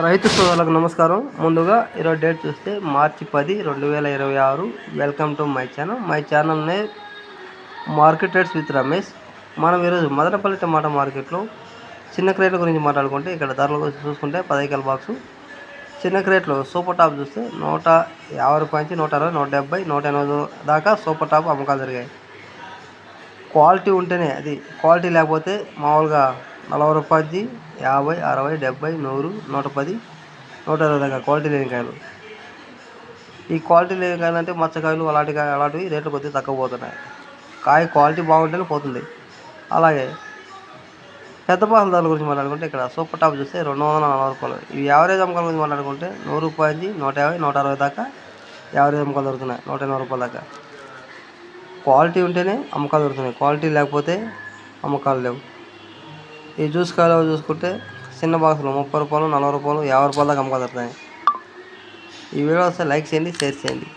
రైతు సోదరులకు నమస్కారం. ముందుగా ఈరోజు డేట్ చూస్తే March 10, 2026. Welcome to my channel. My ఛానల్నే మార్కెట్ రేట్స్ విత్ రమేష్. మనం ఈరోజు మదనపల్లి టమాటా మార్కెట్లో చిన్న క్రేట్ల గురించి మాట్లాడుకుంటే ఇక్కడ ధరల గురించి చూసుకుంటే 10 కిలో బాక్సు చిన్న క్రేట్లో సూపర్ టాప్ చూస్తే 150 రూపాయల నుంచి 160, 170, 180 దాకా సూపర్ టాప్ అమ్మకాలు జరిగాయి. క్వాలిటీ ఉంటేనే అది, క్వాలిటీ లేకపోతే మామూలుగా 40 రూపాయల నుంచి 50, 60, 70, 100, 110, 120 దాకా క్వాలిటీ లేని కాయలు. ఈ క్వాలిటీ లేని కాయలు అంటే మచ్చకాయలు అలాంటివి రేట్లు కొద్దిగా తక్కువ పోతున్నాయి. కాయ క్వాలిటీ బాగుంటేనే పోతుంది. అలాగే పెద్ద బాసల ధరల గురించి మాట్లాడుకుంటే ఇక్కడ సూపర్ టాప్ చూస్తే 240 రూపాయలు. ఇవి యావరేజ్ అమ్మకాల గురించి మాట్లాడుకుంటే 100 రూపాయల నుంచి 150, 160 దాకా యావరేజ్ అమ్మకాలు దొరుకుతున్నాయి. 180 రూపాయల దాకా క్వాలిటీ ఉంటేనే అమ్మకాలు దొరుకుతున్నాయి. క్వాలిటీ లేకపోతే అమ్మకాలు లేవు. ఈ జ్యూస్ కాయలు చూసుకుంటే చిన్న బాక్సులు 30 రూపాయలు, 40 రూపాయలు, 50 రూపాయలు దాకా అమ్మకాలు దొరుకుతాయి. ఈ వీడియో వస్తే లైక్ చేయండి, షేర్ చేయండి.